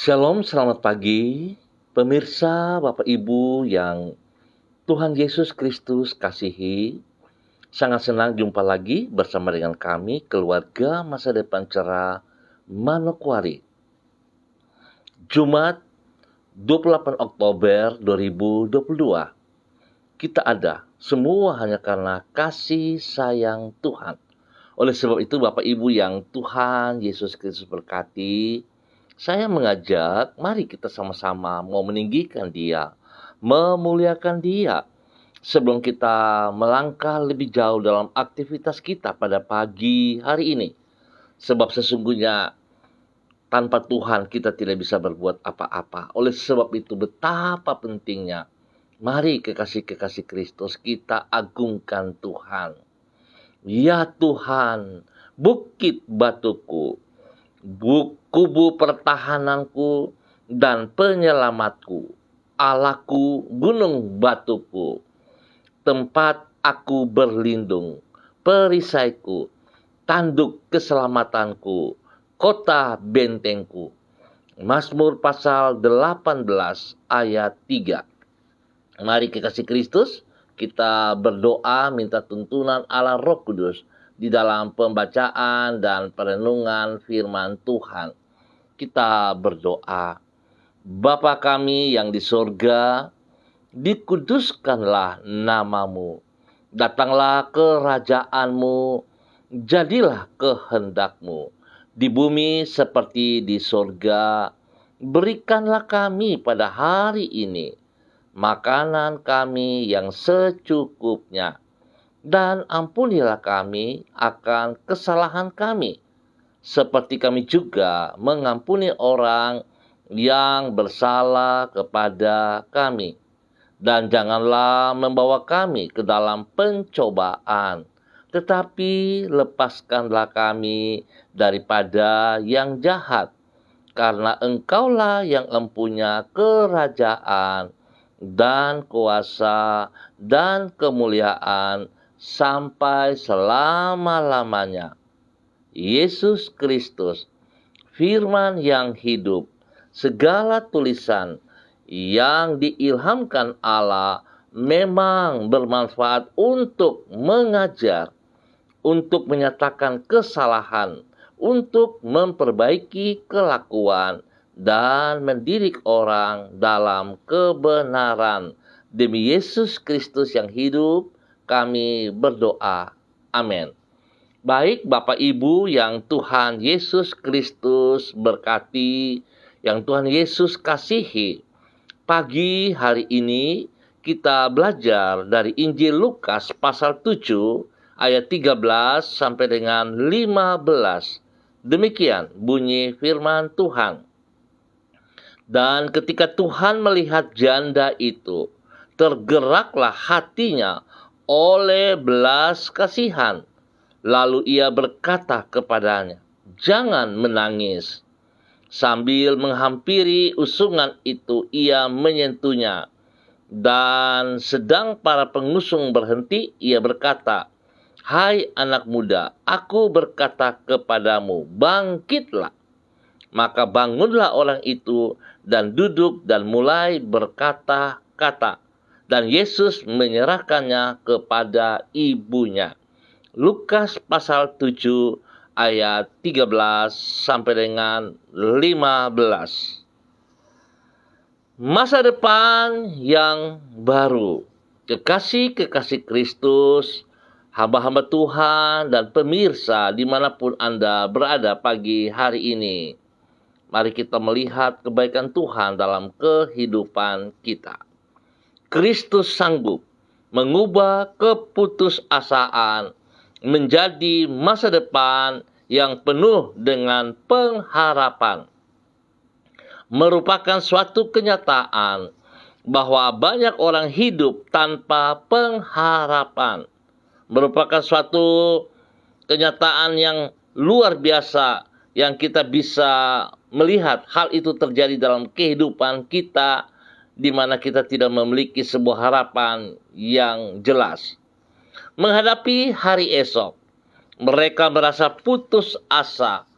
Shalom, selamat pagi, pemirsa, Bapak Ibu yang Tuhan Yesus Kristus kasihi. Sangat senang jumpa lagi bersama dengan kami, keluarga Masa Depan Cerah Manokwari. Jumat 28 Oktober 2022. Kita ada semua hanya karena kasih sayang Tuhan. Oleh sebab itu, Bapak Ibu yang Tuhan Yesus Kristus berkati, saya mengajak, mari kita sama-sama mau meninggikan Dia, memuliakan Dia. Sebelum kita melangkah lebih jauh dalam aktivitas kita pada pagi hari ini. Sebab sesungguhnya tanpa Tuhan kita tidak bisa berbuat apa-apa. Oleh sebab itu betapa pentingnya, mari kekasih-kekasih Kristus kita agungkan Tuhan. Ya Tuhan, bukit batuku, kubu pertahananku dan penyelamatku, Allahku, gunung batuku, tempat aku berlindung, perisaiku, tanduk keselamatanku, kota bentengku. Mazmur pasal 18 ayat 3. Mari kekasih Kristus, kita berdoa minta tuntunan Allah Roh Kudus di dalam pembacaan dan perenungan firman Tuhan. Kita berdoa. Bapa kami yang di sorga, dikuduskanlah namamu. Datanglah kerajaanmu, jadilah kehendakmu. Di bumi seperti di sorga, berikanlah kami pada hari ini makanan kami yang secukupnya. Dan ampunilah kami akan kesalahan kami, seperti kami juga mengampuni orang yang bersalah kepada kami. Dan janganlah membawa kami ke dalam pencobaan, tetapi lepaskanlah kami daripada yang jahat. Karena Engkaulah yang empunya kerajaan dan kuasa dan kemuliaan sampai selama-lamanya. Yesus Kristus, firman yang hidup, segala tulisan yang diilhamkan Allah memang bermanfaat untuk mengajar, untuk menyatakan kesalahan, untuk memperbaiki kelakuan, dan mendidik orang dalam kebenaran. Demi Yesus Kristus yang hidup, kami berdoa. Amin. Baik Bapak Ibu yang Tuhan Yesus Kristus berkati, yang Tuhan Yesus kasihi. Pagi hari ini kita belajar dari Injil Lukas pasal 7 ayat 13 sampai dengan 15. Demikian bunyi firman Tuhan. Dan ketika Tuhan melihat janda itu, tergeraklah hatinya oleh belas kasihan. Lalu ia berkata kepadanya, "Jangan menangis." Sambil menghampiri usungan itu, ia menyentuhnya. Dan sedang para pengusung berhenti, ia berkata, "Hai anak muda, aku berkata kepadamu, bangkitlah." Maka bangunlah orang itu dan duduk dan mulai berkata-kata. Dan Yesus menyerahkannya kepada ibunya. Lukas pasal 7 ayat 13 sampai dengan 15. Masa depan yang baru. Kekasih-kekasih Kristus, hamba-hamba Tuhan dan pemirsa dimanapun Anda berada pagi hari ini. Mari kita melihat kebaikan Tuhan dalam kehidupan kita. Kristus sanggup mengubah keputusasaan menjadi masa depan yang penuh dengan pengharapan. Merupakan suatu kenyataan bahwa banyak orang hidup tanpa pengharapan. Merupakan suatu kenyataan yang luar biasa yang kita bisa melihat hal itu terjadi dalam kehidupan kita, di mana kita tidak memiliki sebuah harapan yang jelas. Menghadapi hari esok, mereka merasa putus asa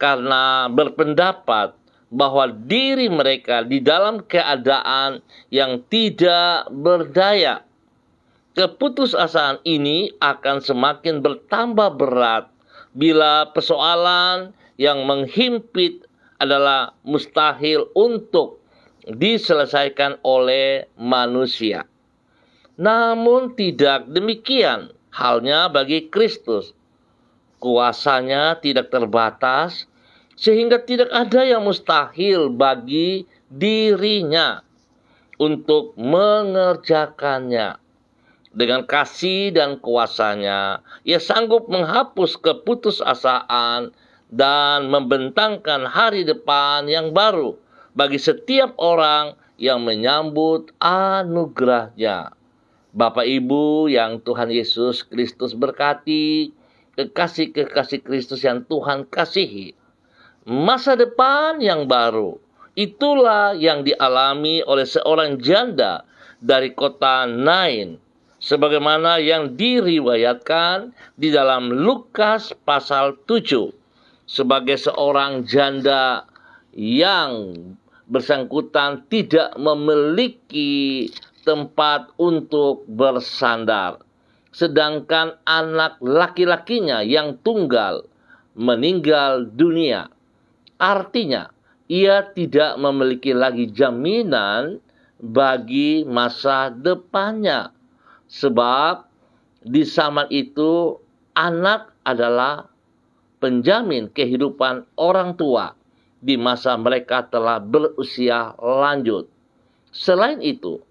karena berpendapat bahwa diri mereka di dalam keadaan yang tidak berdaya. Keputusasaan ini akan semakin bertambah berat bila persoalan yang menghimpit adalah mustahil untuk diselesaikan oleh manusia. Namun tidak demikian halnya bagi Kristus. Kuasanya tidak terbatas, sehingga tidak ada yang mustahil bagi dirinya untuk mengerjakannya. Dengan kasih dan kuasanya, ia sanggup menghapus keputusasaan dan membentangkan hari depan yang baru bagi setiap orang yang menyambut anugerahnya. Bapak Ibu yang Tuhan Yesus Kristus berkati, kekasih-kekasih Kristus yang Tuhan kasihi, masa depan yang baru, itulah yang dialami oleh seorang janda dari kota Nain, sebagaimana yang diriwayatkan di dalam Lukas pasal 7. Sebagai seorang janda yang bersangkutan tidak memiliki tempat untuk bersandar, sedangkan anak laki-lakinya yang tunggal meninggal dunia. Artinya, ia tidak memiliki lagi jaminan bagi masa depannya. Sebab di zaman itu anak adalah penjamin kehidupan orang tua di masa mereka telah berusia lanjut. Selain itu,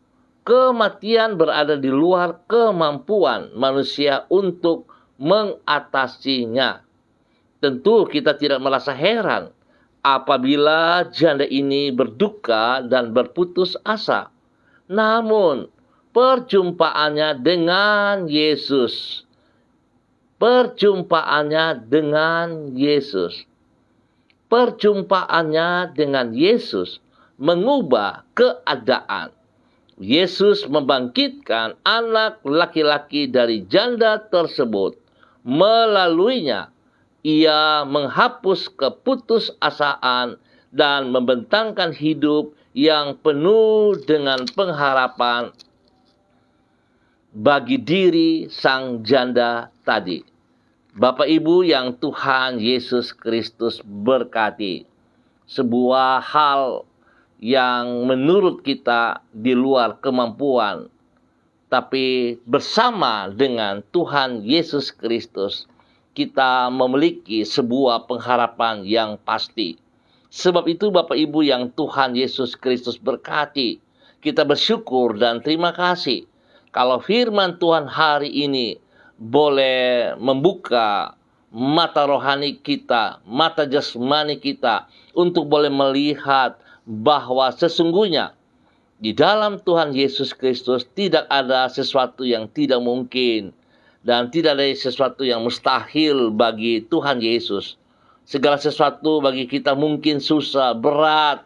kematian berada di luar kemampuan manusia untuk mengatasinya. Tentu kita tidak merasa heran apabila janda ini berduka dan berputus asa. Namun, perjumpaannya dengan Yesus mengubah keadaan. Yesus membangkitkan anak laki-laki dari janda tersebut. Melaluinya, ia menghapus keputusasaan dan membentangkan hidup yang penuh dengan pengharapan bagi diri sang janda tadi. Bapak Ibu yang Tuhan Yesus Kristus berkati, sebuah hal yang menurut kita di luar kemampuan, tapi bersama dengan Tuhan Yesus Kristus, kita memiliki sebuah pengharapan yang pasti. Sebab itu Bapak Ibu yang Tuhan Yesus Kristus berkati, kita bersyukur dan terima kasih kalau firman Tuhan hari ini boleh membuka mata rohani kita, mata jasmani kita, untuk boleh melihat bahwa sesungguhnya di dalam Tuhan Yesus Kristus tidak ada sesuatu yang tidak mungkin, dan tidak ada sesuatu yang mustahil bagi Tuhan Yesus. Segala sesuatu bagi kita mungkin susah, berat,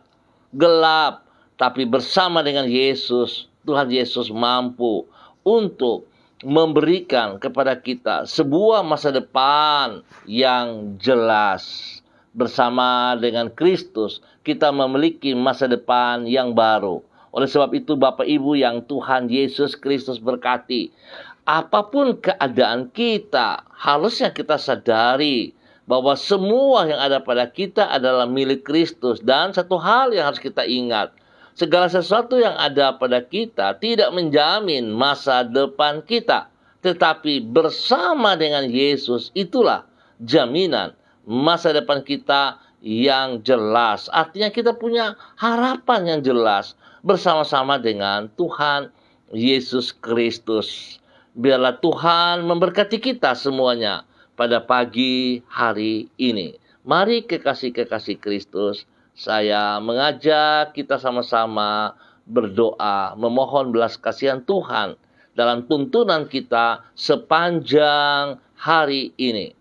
gelap, tapi bersama dengan Yesus, Tuhan Yesus mampu untuk memberikan kepada kita sebuah masa depan yang jelas. Bersama dengan Kristus, kita memiliki masa depan yang baru. Oleh sebab itu, Bapak Ibu yang Tuhan Yesus Kristus berkati, apapun keadaan kita, harusnya kita sadari bahwa semua yang ada pada kita adalah milik Kristus. Dan satu hal yang harus kita ingat, segala sesuatu yang ada pada kita tidak menjamin masa depan kita. Tetapi bersama dengan Yesus, itulah jaminan masa depan kita yang jelas. Artinya kita punya harapan yang jelas bersama-sama dengan Tuhan Yesus Kristus. Biarlah Tuhan memberkati kita semuanya pada pagi hari ini. Mari kekasih-kekasih Kristus, saya mengajak kita sama-sama berdoa, memohon belas kasihan Tuhan dalam tuntunan kita sepanjang hari ini.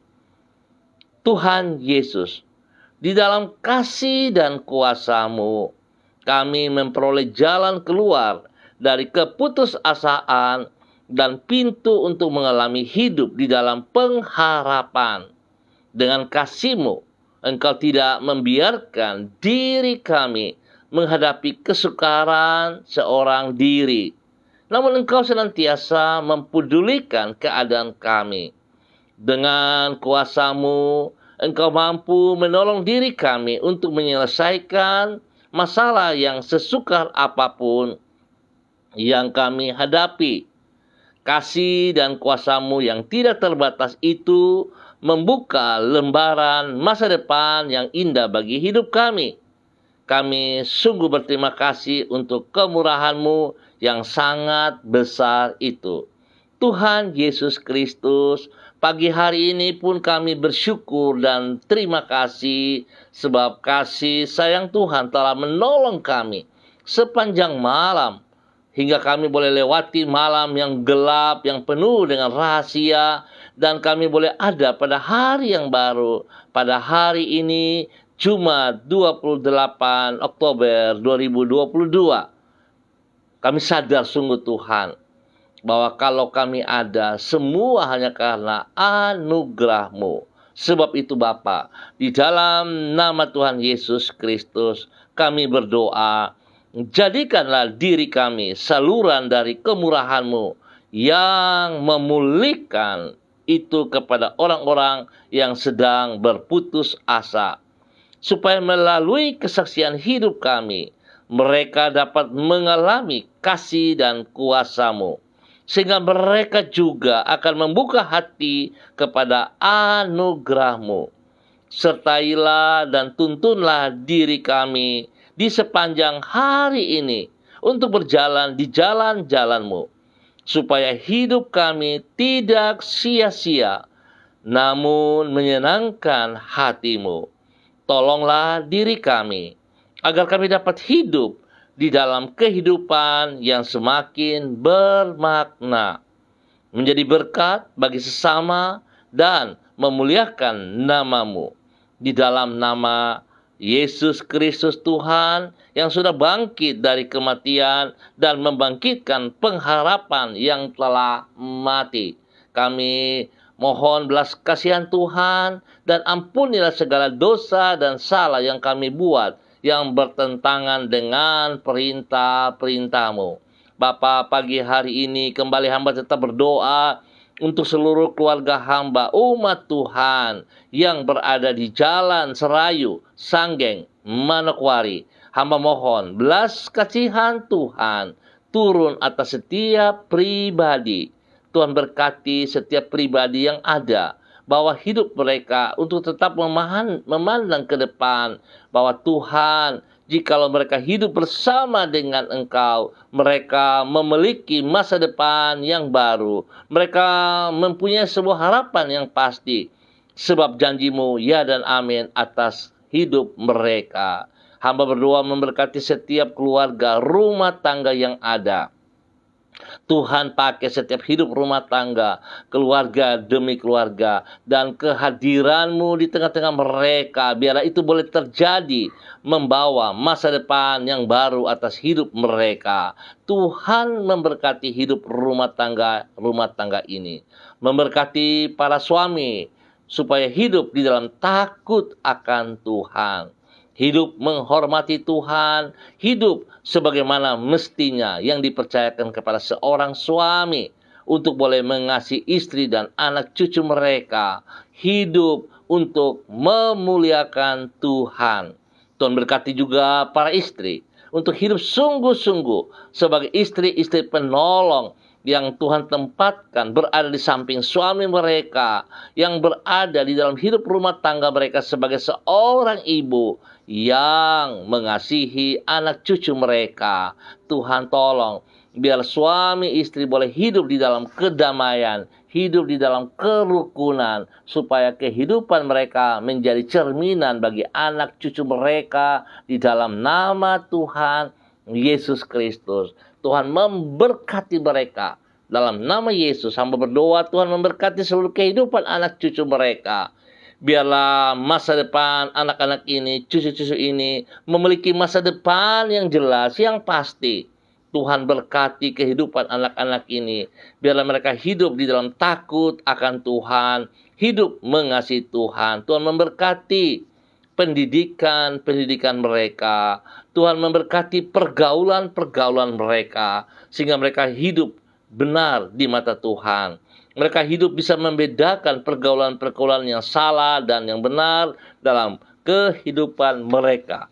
Tuhan Yesus, di dalam kasih dan kuasa-Mu, kami memperoleh jalan keluar dari keputusasaan dan pintu untuk mengalami hidup di dalam pengharapan. Dengan kasih-Mu, Engkau tidak membiarkan diri kami menghadapi kesukaran seorang diri. Namun Engkau senantiasa mempedulikan keadaan kami. Dengan kuasa-Mu, Engkau mampu menolong diri kami untuk menyelesaikan masalah yang sesukar apapun yang kami hadapi. Kasih dan kuasa-Mu yang tidak terbatas itu membuka lembaran masa depan yang indah bagi hidup kami. Kami sungguh berterima kasih untuk kemurahan-Mu yang sangat besar itu. Tuhan Yesus Kristus, pagi hari ini pun kami bersyukur dan terima kasih sebab kasih sayang Tuhan telah menolong kami sepanjang malam, hingga kami boleh lewati malam yang gelap, yang penuh dengan rahasia, dan kami boleh ada pada hari yang baru, pada hari ini, Jumat 28 Oktober 2022. Kami sadar sungguh Tuhan, bahwa kalau kami ada, semua hanya karena anugerah-Mu. Sebab itu Bapa, di dalam nama Tuhan Yesus Kristus, kami berdoa, jadikanlah diri kami saluran dari kemurahan-Mu yang memulihkan itu kepada orang-orang yang sedang berputus asa. Supaya melalui kesaksian hidup kami, mereka dapat mengalami kasih dan kuasa-Mu. Sehingga mereka juga akan membuka hati kepada anugerah-Mu. Sertailah dan tuntunlah diri kami di sepanjang hari ini untuk berjalan di jalan-jalan-Mu, supaya hidup kami tidak sia-sia, namun menyenangkan hati-Mu. Tolonglah diri kami, agar kami dapat hidup di dalam kehidupan yang semakin bermakna, menjadi berkat bagi sesama dan memuliakan nama-Mu. Di dalam nama Yesus Kristus Tuhan yang sudah bangkit dari kematian dan membangkitkan pengharapan yang telah mati, kami mohon belas kasihan Tuhan dan ampunilah segala dosa dan salah yang kami buat yang bertentangan dengan perintah-perintah-Mu. Bapa, pagi hari ini kembali hamba tetap berdoa untuk seluruh keluarga hamba, umat Tuhan yang berada di Jalan Serayu, Sanggeng, Manokwari. Hamba mohon belas kasihan Tuhan turun atas setiap pribadi. Tuhan berkati setiap pribadi yang ada, bahwa hidup mereka untuk tetap memandang ke depan, bahwa Tuhan, jikalau mereka hidup bersama dengan Engkau, mereka memiliki masa depan yang baru. Mereka mempunyai sebuah harapan yang pasti, sebab janji-Mu ya dan amin atas hidup mereka. Hamba berdoa memberkati setiap keluarga, rumah tangga yang ada. Tuhan pakai setiap hidup rumah tangga, keluarga demi keluarga, dan kehadiran-Mu di tengah-tengah mereka, biarlah itu boleh terjadi, membawa masa depan yang baru atas hidup mereka. Tuhan memberkati hidup rumah tangga ini, memberkati para suami, supaya hidup di dalam takut akan Tuhan, hidup menghormati Tuhan, hidup sebagaimana mestinya yang dipercayakan kepada seorang suami untuk boleh mengasihi istri dan anak cucu mereka, hidup untuk memuliakan Tuhan. Tuhan berkati juga para istri untuk hidup sungguh-sungguh sebagai istri-istri penolong yang Tuhan tempatkan berada di samping suami mereka, yang berada di dalam hidup rumah tangga mereka sebagai seorang ibu yang mengasihi anak cucu mereka. Tuhan tolong, biar suami istri boleh hidup di dalam kedamaian, hidup di dalam kerukunan, supaya kehidupan mereka menjadi cerminan bagi anak cucu mereka di dalam nama Tuhan Yesus Kristus. Tuhan memberkati mereka. Dalam nama Yesus, hamba berdoa Tuhan memberkati seluruh kehidupan anak cucu mereka. Biarlah masa depan anak-anak ini, cucu-cucu ini, memiliki masa depan yang jelas, yang pasti. Tuhan berkati kehidupan anak-anak ini. Biarlah mereka hidup di dalam takut akan Tuhan, hidup mengasihi Tuhan. Tuhan memberkati pendidikan mereka. Tuhan memberkati pergaulan mereka, sehingga mereka hidup benar di mata Tuhan. Mereka hidup bisa membedakan pergaulan yang salah dan yang benar dalam kehidupan mereka.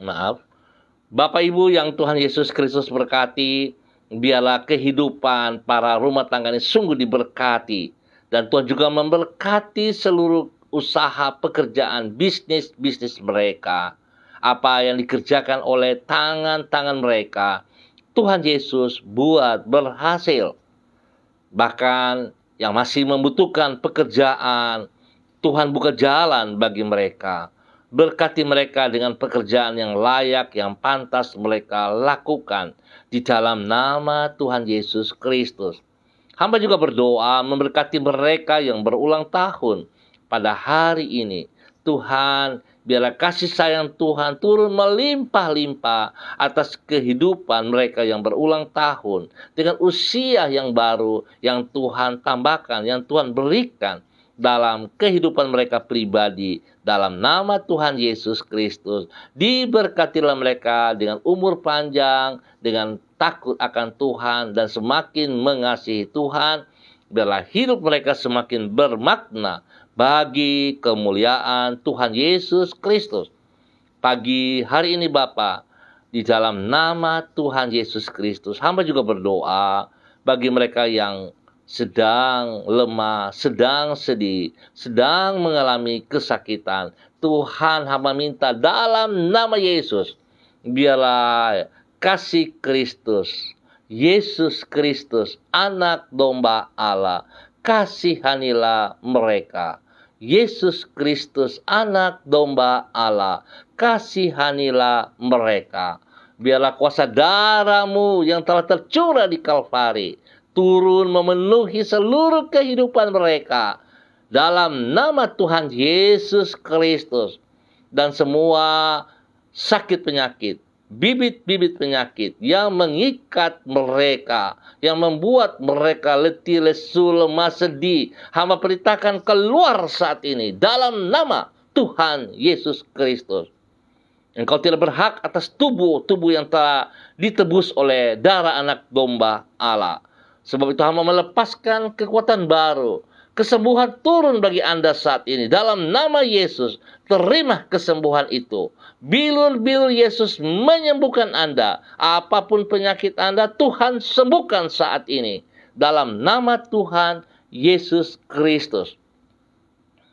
Maaf. Bapak Ibu yang Tuhan Yesus Kristus berkati, biarlah kehidupan para rumah tangga ini sungguh diberkati. Dan Tuhan juga memberkati seluruh usaha, pekerjaan, bisnis mereka. Apa yang dikerjakan oleh tangan-tangan mereka, Tuhan Yesus buat berhasil. Bahkan yang masih membutuhkan pekerjaan, Tuhan buka jalan bagi mereka. Berkati mereka dengan pekerjaan yang layak, yang pantas mereka lakukan di dalam nama Tuhan Yesus Kristus. Hamba juga berdoa memberkati mereka yang berulang tahun pada hari ini. Tuhan, biarlah kasih sayang Tuhan turun melimpah-limpah atas kehidupan mereka yang berulang tahun. Dengan usia yang baru yang Tuhan tambahkan, yang Tuhan berikan dalam kehidupan mereka pribadi. Dalam nama Tuhan Yesus Kristus, diberkatilah mereka dengan umur panjang, dengan takut akan Tuhan, dan semakin mengasihi Tuhan. Biarlah hidup mereka semakin bermakna bagi kemuliaan Tuhan Yesus Kristus. Pagi hari ini Bapa, di dalam nama Tuhan Yesus Kristus, hamba juga berdoa bagi mereka yang sedang lemah, sedang sedih, sedang mengalami kesakitan. Tuhan, hamba minta dalam nama Yesus, biarlah kasih Kristus, Yesus Kristus, anak domba Allah, kasihanilah mereka. Yesus Kristus, anak domba Allah, kasihanilah mereka. Biarlah kuasa darah-Mu yang telah tercurah di Kalvari turun memenuhi seluruh kehidupan mereka dalam nama Tuhan Yesus Kristus. Dan semua sakit penyakit, bibit-bibit penyakit yang mengikat mereka, yang membuat mereka letih, lesu, lemah, sedih, hamba perintahkan keluar saat ini dalam nama Tuhan Yesus Kristus. Engkau tidak berhak atas tubuh yang telah ditebus oleh darah anak domba Allah. Sebab itu hamba melepaskan kekuatan baru. Kesembuhan turun bagi Anda saat ini. Dalam nama Yesus, terima kesembuhan itu. Bilur-bilur Yesus menyembuhkan Anda. Apapun penyakit Anda, Tuhan sembuhkan saat ini. Dalam nama Tuhan Yesus Kristus.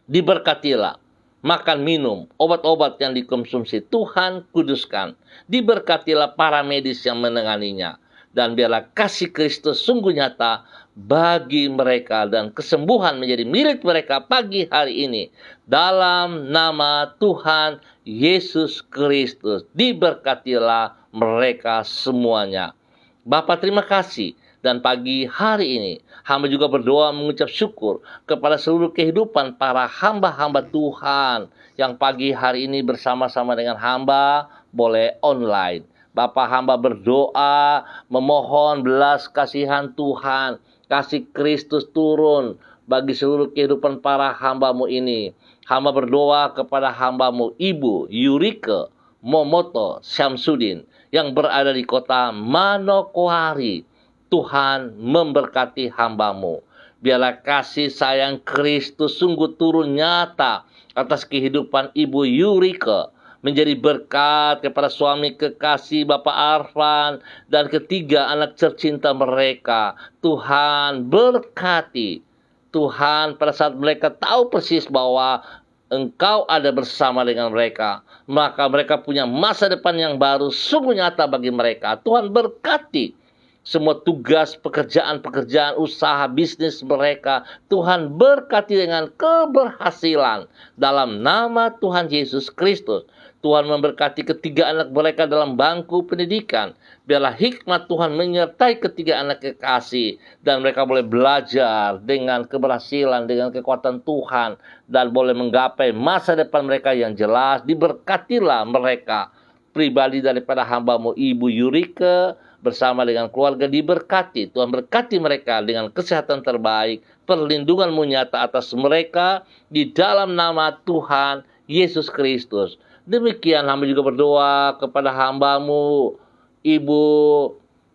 Diberkatilah. Makan, minum, obat-obat yang dikonsumsi Tuhan kuduskan. Diberkatilah para medis yang menanganinya. Dan biarlah kasih Kristus sungguh nyata bagi mereka dan kesembuhan menjadi milik mereka pagi hari ini. Dalam nama Tuhan Yesus Kristus, diberkatilah mereka semuanya. Bapa, terima kasih. Dan pagi hari ini, hamba juga berdoa mengucap syukur kepada seluruh kehidupan para hamba-hamba Tuhan yang pagi hari ini bersama-sama dengan hamba boleh online. Bapa, hamba berdoa, memohon belas kasihan Tuhan, kasih Kristus turun bagi seluruh kehidupan para hamba-Mu ini. Hamba berdoa kepada hamba-Mu, Ibu Yurike Momoto Syamsuddin, yang berada di kota Manokwari. Tuhan memberkati hamba-Mu. Biarlah kasih sayang Kristus sungguh turun nyata atas kehidupan Ibu Yurike, menjadi berkat kepada suami kekasih Bapak Arfan dan ketiga anak tercinta mereka. Tuhan berkati. Tuhan, pada saat mereka tahu persis bahwa Engkau ada bersama dengan mereka, maka mereka punya masa depan yang baru sungguh nyata bagi mereka. Tuhan berkati semua tugas, pekerjaan, usaha, bisnis mereka. Tuhan berkati dengan keberhasilan dalam nama Tuhan Yesus Kristus. Tuhan memberkati ketiga anak mereka dalam bangku pendidikan. Biarlah hikmat Tuhan menyertai ketiga anak kekasih. Dan mereka boleh belajar dengan keberhasilan, dengan kekuatan Tuhan. Dan boleh menggapai masa depan mereka yang jelas. Diberkatilah mereka. Pribadi daripada hamba-Mu Ibu Yurike, bersama dengan keluarga diberkati. Tuhan berkati mereka dengan kesehatan terbaik, perlindungan-Mu nyata atas mereka di dalam nama Tuhan Yesus Kristus. Demikian hamba juga berdoa kepada hamba-Mu, Ibu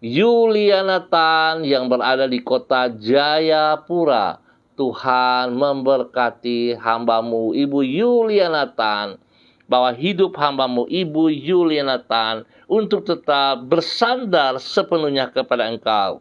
Yuliana Tan yang berada di kota Jayapura. Tuhan memberkati hamba-Mu, Ibu Yuliana Tan, bahwa hidup hamba-Mu, Ibu Yuliana Tan, untuk tetap bersandar sepenuhnya kepada Engkau.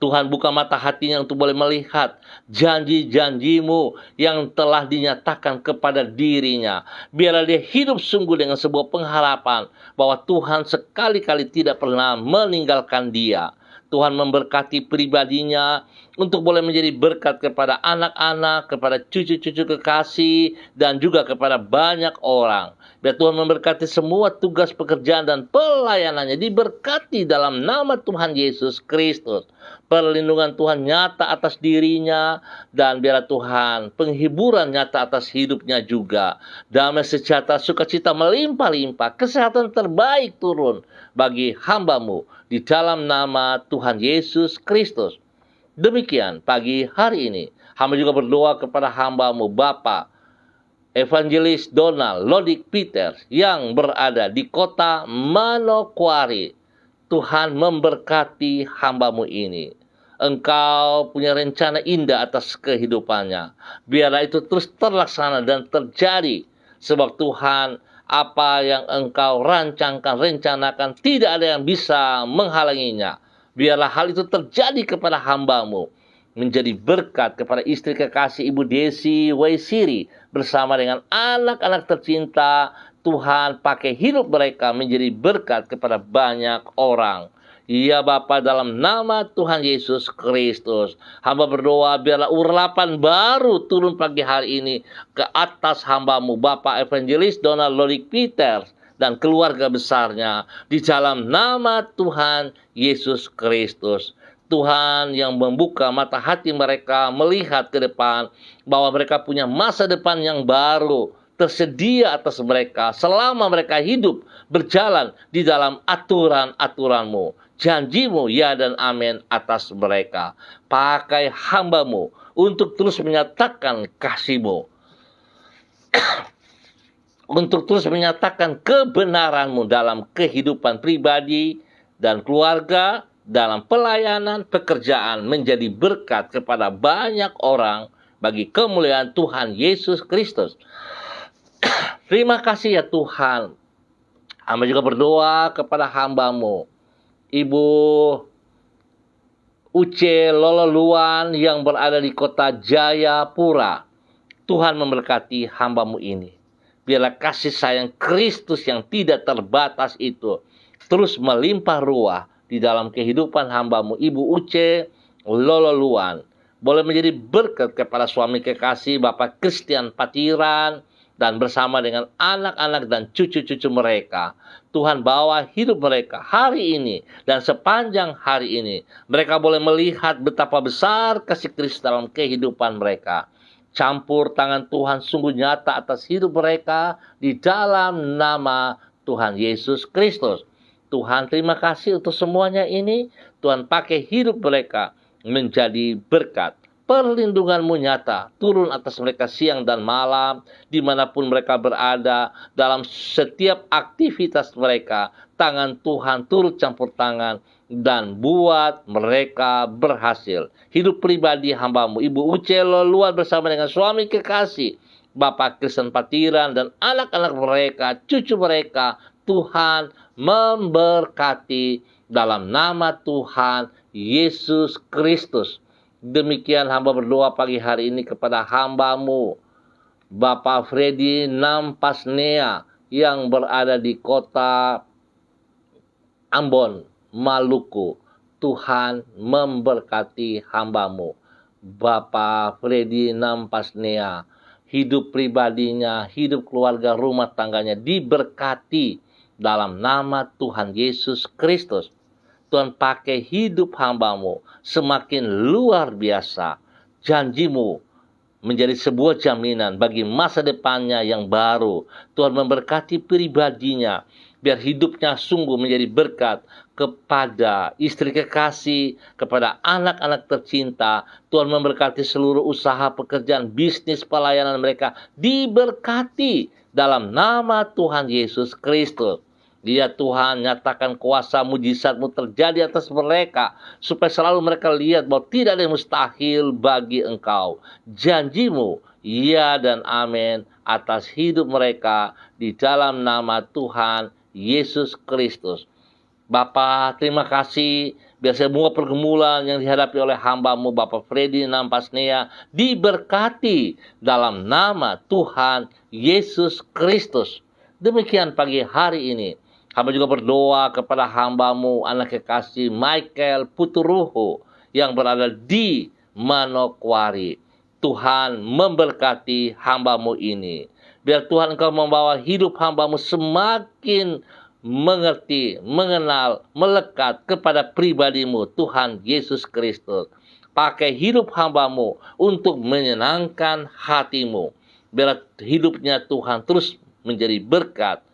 Tuhan buka mata hatinya untuk boleh melihat janji-janji-Mu yang telah dinyatakan kepada dirinya. Biarlah dia hidup sungguh dengan sebuah pengharapan bahwa Tuhan sekali-kali tidak pernah meninggalkan dia. Tuhan memberkati pribadinya untuk boleh menjadi berkat kepada anak-anak, kepada cucu-cucu kekasih, dan juga kepada banyak orang. Biar Tuhan memberkati semua tugas pekerjaan dan pelayanannya, diberkati dalam nama Tuhan Yesus Kristus. Perlindungan Tuhan nyata atas dirinya, dan biarlah Tuhan penghiburan nyata atas hidupnya juga. Damai sejahtera, sukacita melimpah-limpah, kesehatan terbaik turun bagi hamba-Mu di dalam nama Tuhan Yesus Kristus. Demikian pagi hari ini, hamba juga berdoa kepada hamba-Mu, Bapak Evangelis Donald Lodik Peters yang berada di kota Manokwari. Tuhan memberkati hamba-Mu ini. Engkau punya rencana indah atas kehidupannya. Biarlah itu terus terlaksana dan terjadi. Sebab Tuhan, apa yang Engkau rancangkan, rencanakan, tidak ada yang bisa menghalanginya. Biarlah hal itu terjadi kepada hamba-Mu. Menjadi berkat kepada istri kekasih Ibu Desi Waisiri bersama dengan anak-anak tercinta. Tuhan pakai hidup mereka menjadi berkat kepada banyak orang. Ya Bapa, dalam nama Tuhan Yesus Kristus, hamba berdoa biarlah urapan baru turun pagi hari ini ke atas hamba-Mu, Bapak Evangelis Donald Lodik Peters dan keluarga besarnya di dalam nama Tuhan Yesus Kristus. Tuhan yang membuka mata hati mereka melihat ke depan bahwa mereka punya masa depan yang baru tersedia atas mereka selama mereka hidup berjalan di dalam aturan-aturan-Mu. Janji-Mu ya dan amin atas mereka. Pakai hamba-Mu untuk terus menyatakan kasih-Mu, untuk terus menyatakan kebenaran-Mu dalam kehidupan pribadi dan keluarga, dalam pelayanan, pekerjaan, menjadi berkat kepada banyak orang bagi kemuliaan Tuhan Yesus Kristus. Terima kasih ya Tuhan. Hamba juga berdoa kepada hamba-Mu, Ibu Uce Lololuan yang berada di kota Jayapura. Tuhan memberkati hamba-Mu ini. Biarlah kasih sayang Kristus yang tidak terbatas itu terus melimpah ruah di dalam kehidupan hamba-Mu, Ibu Uce Lololuan. Boleh menjadi berkat kepada suami kekasih Bapak Christian Patiran dan bersama dengan anak-anak dan cucu-cucu mereka. Tuhan bawa hidup mereka hari ini dan sepanjang hari ini. Mereka boleh melihat betapa besar kasih Kristus dalam kehidupan mereka. Campur tangan Tuhan sungguh nyata atas hidup mereka di dalam nama Tuhan Yesus Kristus. Tuhan terima kasih untuk semuanya ini. Tuhan pakai hidup mereka menjadi berkat. Perlindungan-Mu nyata turun atas mereka siang dan malam, dimanapun mereka berada, dalam setiap aktivitas mereka. Tangan Tuhan turut campur tangan dan buat mereka berhasil. Hidup pribadi hamba-Mu, Ibu Uce Lololuan bersama dengan suami kekasih, Bapak Christian Patiran dan anak-anak mereka, cucu mereka, Tuhan memberkati dalam nama Tuhan Yesus Kristus. Demikian hamba berdoa pagi hari ini kepada hamba-Mu, Bapak Freddy Nampasnea yang berada di kota Ambon, Maluku. Tuhan memberkati hamba-Mu, Bapak Freddy Nampasnea. Hidup pribadinya, hidup keluarga rumah tangganya diberkati dalam nama Tuhan Yesus Kristus. Tuhan pakai hidup hamba-Mu semakin luar biasa. Janji-Mu menjadi sebuah jaminan bagi masa depannya yang baru. Tuhan memberkati pribadinya, biar hidupnya sungguh menjadi berkat kepada istri kekasih, kepada anak-anak tercinta. Tuhan memberkati seluruh usaha, pekerjaan, bisnis, pelayanan mereka. Diberkati dalam nama Tuhan Yesus Kristus. Dia Tuhan nyatakan kuasa mujizat-Mu terjadi atas mereka, supaya selalu mereka lihat bahwa tidak ada yang mustahil bagi Engkau. Janji-Mu, ya dan amin, atas hidup mereka di dalam nama Tuhan Yesus Kristus. Bapa, terima kasih. Biar semua pergumulan yang dihadapi oleh hamba-Mu, Bapak Freddy Nampasnea, diberkati dalam nama Tuhan Yesus Kristus. Demikian pagi hari ini. Hamba juga berdoa kepada hamba-Mu, anak kekasih Michael Puturuho yang berada di Manokwari. Tuhan memberkati hamba-Mu ini. Biar Tuhan Engkau membawa hidup hamba-Mu semakin mengerti, mengenal, melekat kepada pribadi-Mu, Tuhan Yesus Kristus. Pakai hidup hamba-Mu untuk menyenangkan hati-Mu. Biar hidupnya Tuhan terus menjadi berkat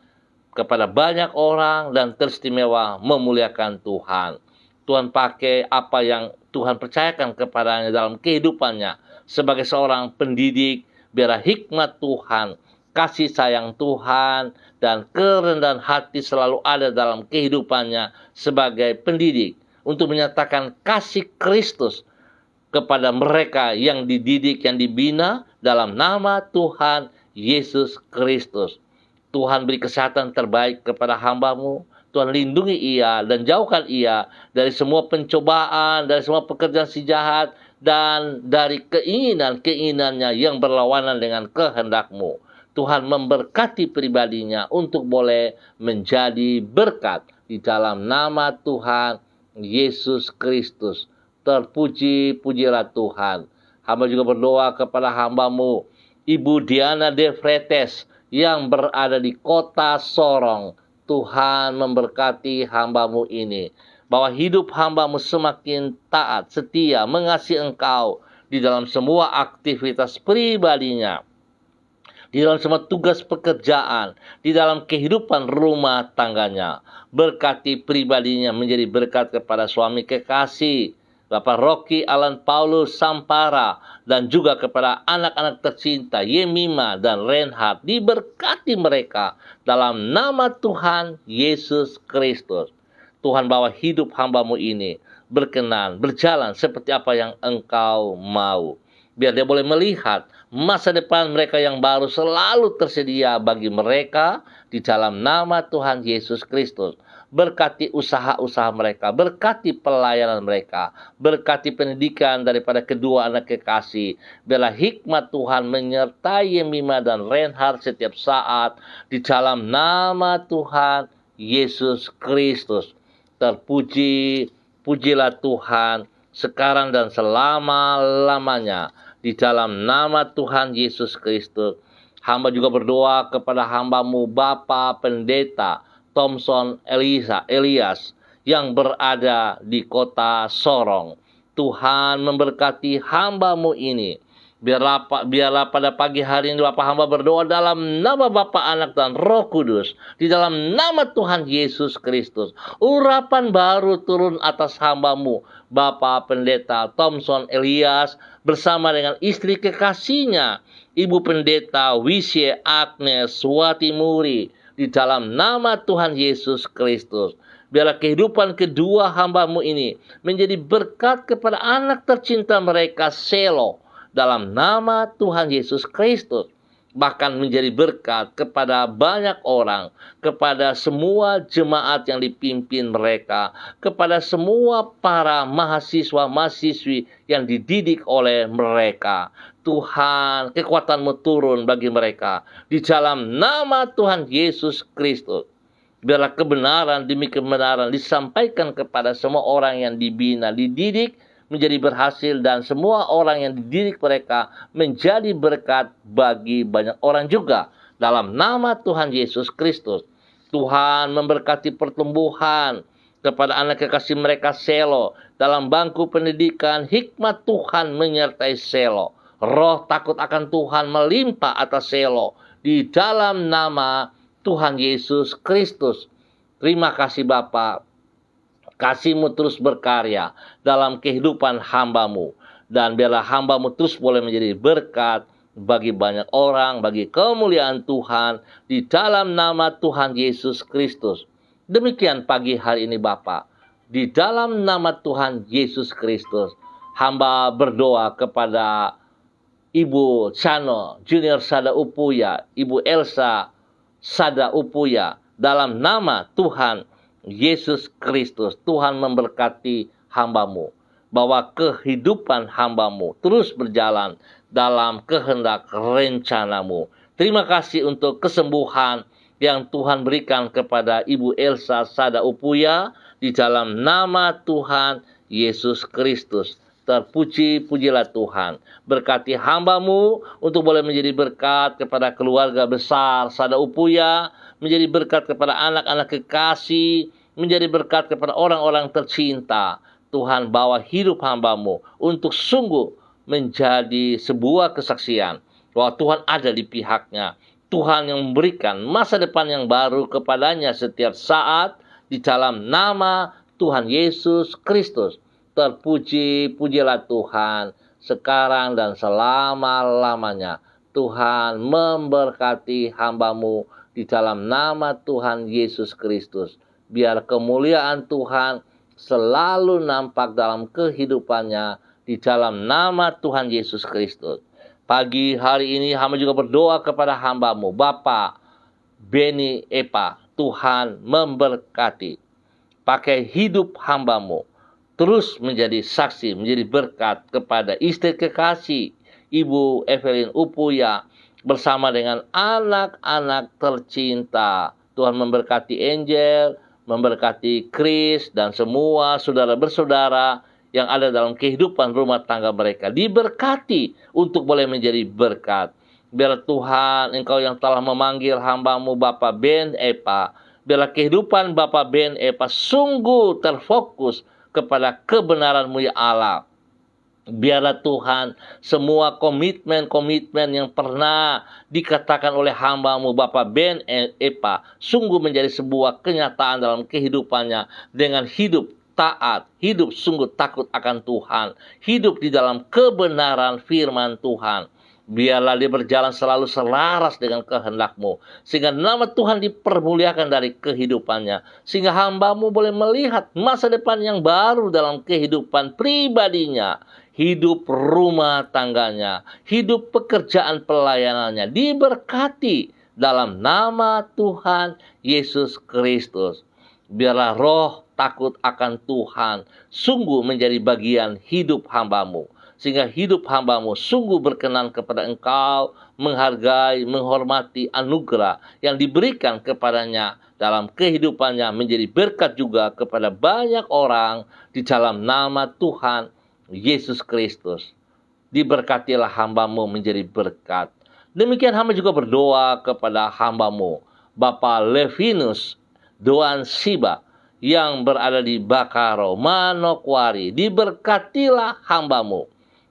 kepada banyak orang dan teristimewa memuliakan Tuhan. Tuhan pakai apa yang Tuhan percayakan kepadanya dalam kehidupannya sebagai seorang pendidik. Biar hikmat Tuhan, kasih sayang Tuhan, dan kerendahan hati selalu ada dalam kehidupannya sebagai pendidik untuk menyatakan kasih Kristus kepada mereka yang dididik, yang dibina dalam nama Tuhan Yesus Kristus. Tuhan beri kesehatan terbaik kepada hamba-Mu. Tuhan lindungi ia dan jauhkan ia dari semua pencobaan, dari semua pekerjaan si jahat, dan dari keinginan-keinginannya yang berlawanan dengan kehendak-Mu. Tuhan memberkati pribadinya untuk boleh menjadi berkat di dalam nama Tuhan Yesus Kristus. Terpuji-pujilah Tuhan. Hamba juga berdoa kepada hamba-Mu, Ibu Diana De Fretes, yang berada di kota Sorong. Tuhan memberkati hamba-Mu ini, bahwa hidup hamba-Mu semakin taat, setia, mengasihi Engkau di dalam semua aktivitas pribadinya, di dalam semua tugas pekerjaan, di dalam kehidupan rumah tangganya. Berkati pribadinya menjadi berkat kepada suami kekasih, Bapak Rocky Alan Paulus Sampara, dan juga kepada anak-anak tercinta Yemima dan Reinhard. Diberkati mereka dalam nama Tuhan Yesus Kristus. Tuhan bawa hidup hamba-Mu ini berkenan, berjalan seperti apa yang Engkau mau. Biar dia boleh melihat masa depan mereka yang baru selalu tersedia bagi mereka di dalam nama Tuhan Yesus Kristus. Berkati usaha-usaha mereka, berkati pelayanan mereka, berkati pendidikan daripada kedua anak kekasih. Biarlah hikmat Tuhan menyertai Yemima dan Reinhard setiap saat di dalam nama Tuhan Yesus Kristus. Terpuji, pujilah Tuhan sekarang dan selama-lamanya di dalam nama Tuhan Yesus Kristus. Hamba juga berdoa kepada hamba-Mu Bapa Pendeta Thompson Elias yang berada di kota Sorong. Tuhan memberkati hamba-Mu ini. Biarlah pada pagi hari ini Bapak hamba berdoa dalam nama Bapa, Anak, dan Roh Kudus. Di dalam nama Tuhan Yesus Kristus. Urapan baru turun atas hamba-Mu Bapak Pendeta Thompson Elias bersama dengan istri kekasihnya, Ibu Pendeta Wisye Agnes Watimuri. Di dalam nama Tuhan Yesus Kristus. Biarlah kehidupan kedua hamba-Mu ini menjadi berkat kepada anak tercinta mereka, Selo. Dalam nama Tuhan Yesus Kristus. Bahkan menjadi berkat kepada banyak orang. Kepada semua jemaat yang dipimpin mereka. Kepada semua para mahasiswa-mahasiswi yang dididik oleh mereka. Tuhan, kekuatan-Mu turun bagi mereka. Di dalam nama Tuhan Yesus Kristus. Biarlah kebenaran demi kebenaran disampaikan kepada semua orang yang dibina, dididik, menjadi berhasil, dan semua orang yang dididik mereka menjadi berkat bagi banyak orang juga. Dalam nama Tuhan Yesus Kristus. Tuhan memberkati pertumbuhan kepada anak kekasih mereka, Selo. Dalam bangku pendidikan, hikmat Tuhan menyertai Selo. Roh takut akan Tuhan melimpah atas Selo. Di dalam nama Tuhan Yesus Kristus. Terima kasih Bapa. Kasih-Mu terus berkarya dalam kehidupan hamba-Mu. Dan biarlah hamba-Mu terus boleh menjadi berkat bagi banyak orang, bagi kemuliaan Tuhan, di dalam nama Tuhan Yesus Kristus. Demikian pagi hari ini Bapa. Di dalam nama Tuhan Yesus Kristus, hamba berdoa kepada Ibu Chano Junior Sada Upuya, Ibu Elsa Sada Upuya, dalam nama Tuhan Yesus Kristus. Tuhan memberkati hamba-Mu, bahwa kehidupan hamba-Mu terus berjalan dalam kehendak rencana-Mu. Terima kasih untuk kesembuhan yang Tuhan berikan kepada Ibu Elsa Sada Upuya di dalam nama Tuhan Yesus Kristus. Terpuji-pujilah Tuhan. Berkati hamba-Mu untuk boleh menjadi berkat kepada keluarga besar Sada Upuya, menjadi berkat kepada anak-anak kekasih, menjadi berkat kepada orang-orang tercinta. Tuhan, bawa hidup hamba-Mu untuk sungguh menjadi sebuah kesaksian bahwa Tuhan ada di pihaknya. Tuhan yang memberikan masa depan yang baru kepadanya setiap saat di dalam nama Tuhan Yesus Kristus. Terpuji-pujilah Tuhan sekarang dan selama-lamanya. Tuhan memberkati hamba-Mu di dalam nama Tuhan Yesus Kristus. Biar kemuliaan Tuhan selalu nampak dalam kehidupannya di dalam nama Tuhan Yesus Kristus. Pagi hari ini hamba juga berdoa kepada hamba-Mu, Bapak Beni Epa. Tuhan memberkati. Pakai hidup hamba-Mu terus menjadi saksi, menjadi berkat kepada istri kekasih Ibu Evelyn Upuya bersama dengan anak-anak tercinta. Tuhan memberkati Angel, memberkati Chris dan semua saudara bersaudara yang ada dalam kehidupan rumah tangga mereka. Diberkati untuk boleh menjadi berkat. Biar Tuhan, Engkau yang telah memanggil hamba-Mu Bapak Ben Epa, biarlah kehidupan Bapak Ben Epa sungguh terfokus kepada kebenaran-Mu ya Allah. Biarlah Tuhan semua komitmen-komitmen yang pernah dikatakan oleh hamba-Mu Bapak Ben Epa sungguh menjadi sebuah kenyataan dalam kehidupannya dengan hidup taat, hidup sungguh takut akan Tuhan, hidup di dalam kebenaran firman Tuhan. Biarlah dia berjalan selalu selaras dengan kehendak-Mu, sehingga nama Tuhan dipermuliakan dari kehidupannya, sehingga hamba-Mu boleh melihat masa depan yang baru dalam kehidupan pribadinya, hidup rumah tangganya, hidup pekerjaan pelayanannya, diberkati dalam nama Tuhan Yesus Kristus. Biarlah roh takut akan Tuhan sungguh menjadi bagian hidup hamba-Mu, sehingga hidup hamba-Mu sungguh berkenan kepada Engkau, menghargai, menghormati anugerah yang diberikan kepadanya dalam kehidupannya, menjadi berkat juga kepada banyak orang di dalam nama Tuhan Yesus Kristus. Diberkatilah hamba-Mu menjadi berkat. Demikian hamba juga berdoa kepada hamba-Mu Bapak Levinus Doan Siba yang berada di Bakaro, Manokwari. Diberkatilah hamba-Mu.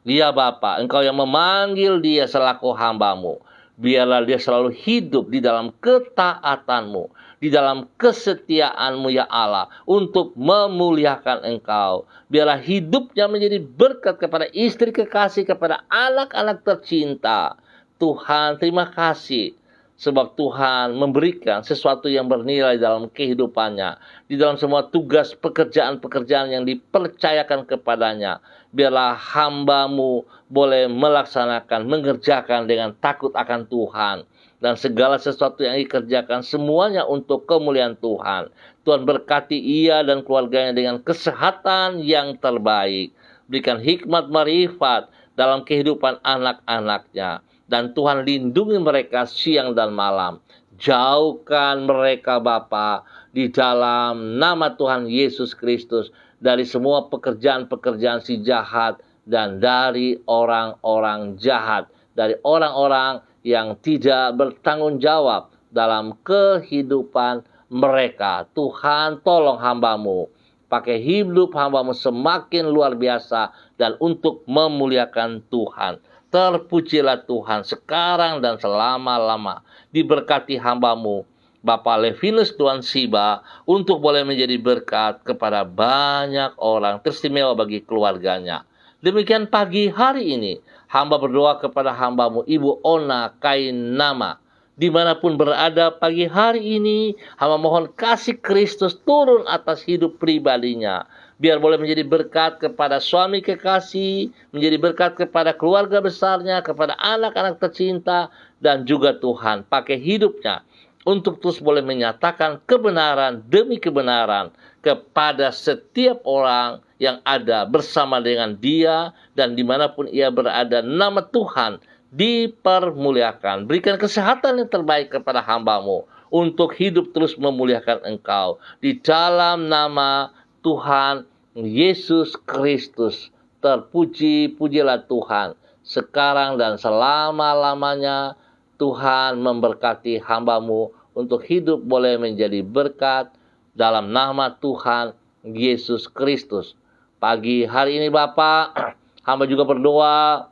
Ya Bapa, Engkau yang memanggil dia selaku hamba-Mu. Biarlah dia selalu hidup di dalam ketaatan-Mu, di dalam kesetiaan-Mu ya Allah, untuk memuliakan Engkau. Biarlah hidupnya menjadi berkat kepada istri kekasih, kepada anak-anak tercinta. Tuhan, terima kasih. Sebab Tuhan memberikan sesuatu yang bernilai dalam kehidupannya. Di dalam semua tugas pekerjaan-pekerjaan yang dipercayakan kepadanya. Biarlah hamba-Mu boleh melaksanakan, mengerjakan dengan takut akan Tuhan. Dan segala sesuatu yang dikerjakan semuanya untuk kemuliaan Tuhan. Tuhan berkati ia dan keluarganya dengan kesehatan yang terbaik. Berikan hikmat marifat dalam kehidupan anak-anaknya. Dan Tuhan lindungi mereka siang dan malam. Jauhkan mereka Bapa di dalam nama Tuhan Yesus Kristus dari semua pekerjaan-pekerjaan si jahat dan dari orang-orang jahat, dari orang-orang yang tidak bertanggung jawab dalam kehidupan mereka. Tuhan, tolong hamba-Mu, pakai hidup hamba-Mu semakin luar biasa dan untuk memuliakan Tuhan. Terpujilah Tuhan sekarang dan selama-lama. Diberkati hamba-Mu Bapak Levinus Tuan Siba untuk boleh menjadi berkat kepada banyak orang, teristimewa bagi keluarganya. Demikian pagi hari ini, hamba berdoa kepada hambamu Ibu Ona Kainama. Dimanapun berada pagi hari ini, hamba mohon kasih Kristus turun atas hidup pribadinya. Biar boleh menjadi berkat kepada suami kekasih, menjadi berkat kepada keluarga besarnya, kepada anak-anak tercinta, dan juga Tuhan pakai hidupnya untuk terus boleh menyatakan kebenaran demi kebenaran kepada setiap orang yang ada bersama dengan dia, dan dimanapun ia berada, nama Tuhan dipermuliakan. Berikan kesehatan yang terbaik kepada hambamu untuk hidup terus memuliakan Engkau. Di dalam nama Tuhan Yesus Kristus, terpuji-pujilah Tuhan sekarang dan selama-lamanya. Tuhan memberkati hambamu untuk hidup boleh menjadi berkat dalam nama Tuhan Yesus Kristus. Pagi hari ini Bapak, hamba juga berdoa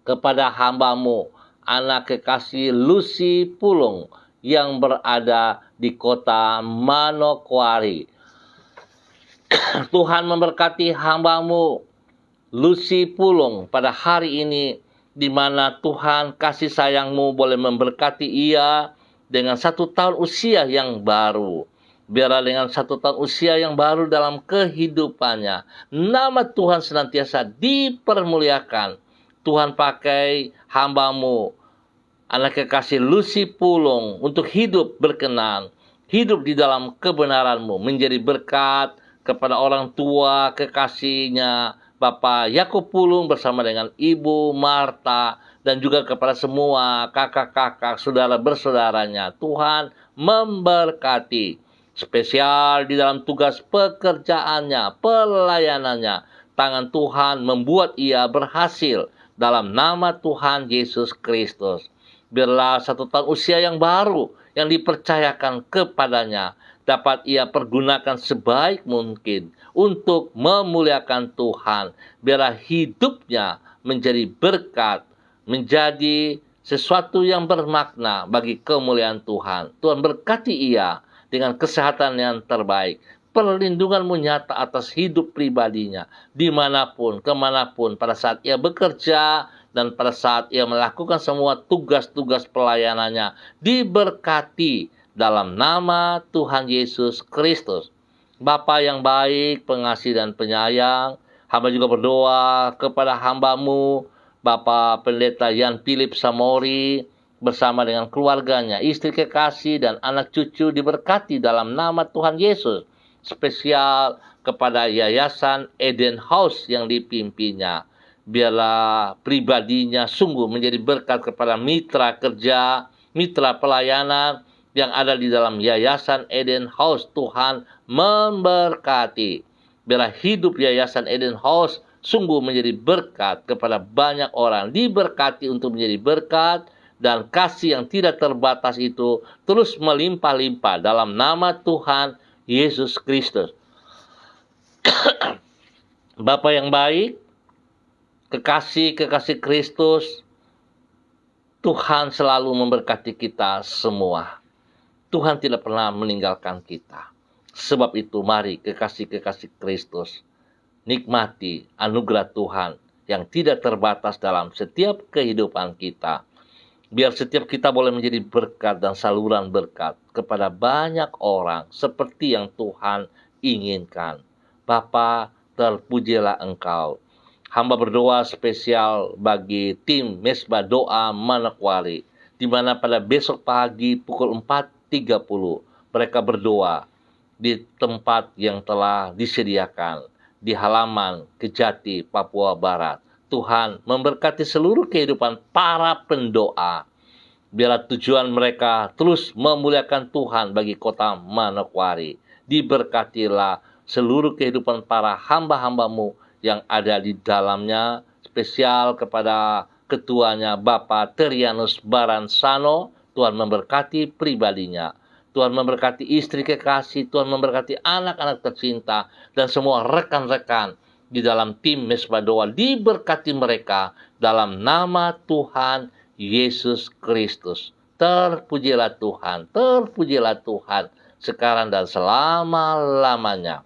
kepada hambamu, anak kekasih Lucy Pulung yang berada di kota Manokwari. Tuhan memberkati hambamu Lucy Pulung pada hari ini, di mana Tuhan kasih sayangmu boleh memberkati ia dengan 1 tahun usia yang baru. Biarlah dengan 1 tahun usia yang baru dalam kehidupannya, nama Tuhan senantiasa dipermuliakan. Tuhan pakai hambamu, anak kekasih Lucy Pulung, untuk hidup berkenan, hidup di dalam kebenaranmu, menjadi berkat kepada orang tua kekasihnya, Bapak Yakub Pulung bersama dengan Ibu Marta, dan juga kepada semua kakak-kakak, saudara bersaudaranya. Tuhan memberkati, spesial di dalam tugas pekerjaannya, pelayanannya. Tangan Tuhan membuat ia berhasil dalam nama Tuhan Yesus Kristus. Biarlah 1 tahun usia yang baru yang dipercayakan kepadanya dapat ia pergunakan sebaik mungkin untuk memuliakan Tuhan. Biarlah hidupnya menjadi berkat, menjadi sesuatu yang bermakna bagi kemuliaan Tuhan. Tuhan berkati ia dengan kesehatan yang terbaik. Perlindunganmu nyata atas hidup pribadinya, dimanapun, kemanapun, pada saat ia bekerja, dan pada saat ia melakukan semua tugas-tugas pelayanannya, diberkati dalam nama Tuhan Yesus Kristus. Bapa yang baik, pengasih dan penyayang, hamba juga berdoa kepada hambamu, Bapak Pendeta Yan Philip Samori, bersama dengan keluarganya, istri kekasih, dan anak cucu diberkati dalam nama Tuhan Yesus. Spesial kepada Yayasan Eden House yang dipimpinnya. Biarlah pribadinya sungguh menjadi berkat kepada mitra kerja, mitra pelayanan yang ada di dalam Yayasan Eden House. Tuhan memberkati. Biarlah hidup Yayasan Eden House sungguh menjadi berkat kepada banyak orang. Diberkati untuk menjadi berkat, dan kasih yang tidak terbatas itu terus melimpah-limpah dalam nama Tuhan Yesus Kristus. Bapa yang baik, kekasih-kekasih Kristus, Tuhan selalu memberkati kita semua. Tuhan tidak pernah meninggalkan kita. Sebab itu mari kekasih-kekasih Kristus, nikmati anugerah Tuhan yang tidak terbatas dalam setiap kehidupan kita. Biar setiap kita boleh menjadi berkat dan saluran berkat kepada banyak orang seperti yang Tuhan inginkan. Bapa, terpujilah Engkau. Hamba berdoa spesial bagi tim Mesbah Doa Manokwari, di mana pada besok pagi pukul 4.30 mereka berdoa di tempat yang telah disediakan di halaman Kejati, Papua Barat. Tuhan memberkati seluruh kehidupan para pendoa. Biarlah tujuan mereka terus memuliakan Tuhan bagi kota Manokwari. Diberkatilah seluruh kehidupan para hamba-hambamu yang ada di dalamnya. Spesial kepada ketuanya Bapak Terianus Baransano. Tuhan memberkati pribadinya. Tuhan memberkati istri kekasih. Tuhan memberkati anak-anak tercinta dan semua rekan-rekan di dalam tim Mesbah Doa. Diberkati mereka dalam nama Tuhan Yesus Kristus. Terpujilah Tuhan, sekarang dan selama-lamanya.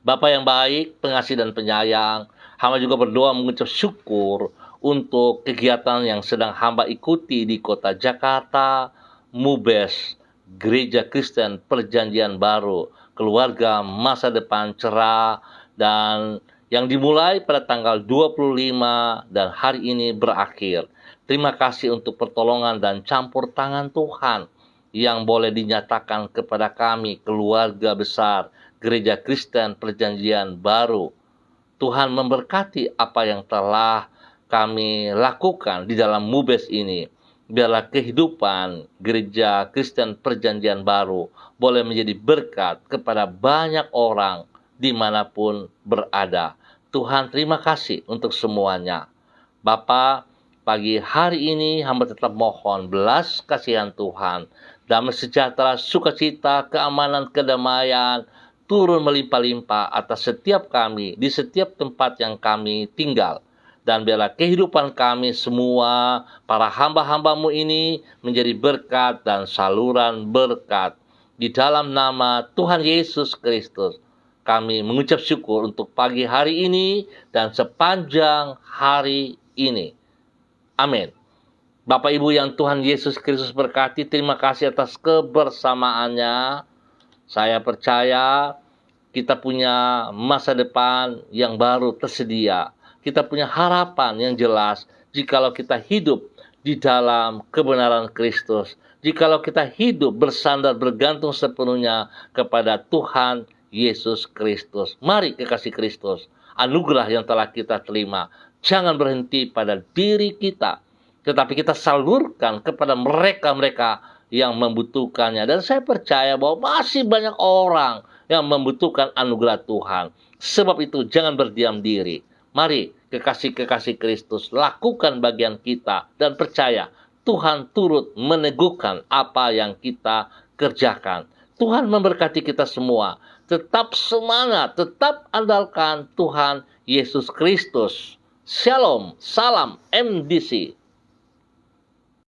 Bapa yang baik, pengasih dan penyayang, hamba juga berdoa mengucap syukur untuk kegiatan yang sedang hamba ikuti di kota Jakarta, MUBES, Gereja Kristen Perjanjian Baru, keluarga masa depan cerah, dan yang dimulai pada tanggal 25 dan hari ini berakhir. Terima kasih untuk pertolongan dan campur tangan Tuhan yang boleh dinyatakan kepada kami, keluarga besar Gereja Kristen Perjanjian Baru. Tuhan memberkati apa yang telah kami lakukan di dalam MUBES ini. Biarlah kehidupan Gereja Kristen Perjanjian Baru boleh menjadi berkat kepada banyak orang dimanapun berada. Tuhan, terima kasih untuk semuanya. Bapa, pagi hari ini hamba tetap mohon belas kasihan Tuhan, damai sejahtera, sukacita, keamanan, kedamaian turun melimpah-limpah atas setiap kami di setiap tempat yang kami tinggal. Dan biarlah kehidupan kami semua, para hamba-hambamu ini menjadi berkat dan saluran berkat. Di dalam nama Tuhan Yesus Kristus, kami mengucap syukur untuk pagi hari ini dan sepanjang hari ini. Amin. Bapak Ibu yang Tuhan Yesus Kristus berkati, terima kasih atas kebersamaannya. Saya percaya kita punya masa depan yang baru tersedia. Kita punya harapan yang jelas jikalau kita hidup di dalam kebenaran Kristus. Jikalau kita hidup bersandar bergantung sepenuhnya kepada Tuhan Yesus Kristus. Mari kekasih Kristus, anugerah yang telah kita terima jangan berhenti pada diri kita, tetapi kita salurkan kepada mereka-mereka yang membutuhkannya. Dan saya percaya bahwa masih banyak orang yang membutuhkan anugerah Tuhan. Sebab itu jangan berdiam diri. Mari kekasih-kekasih Kristus lakukan bagian kita dan percaya Tuhan turut meneguhkan apa yang kita kerjakan. Tuhan memberkati kita semua. Tetap semangat, tetap andalkan Tuhan Yesus Kristus. Shalom, salam MDC.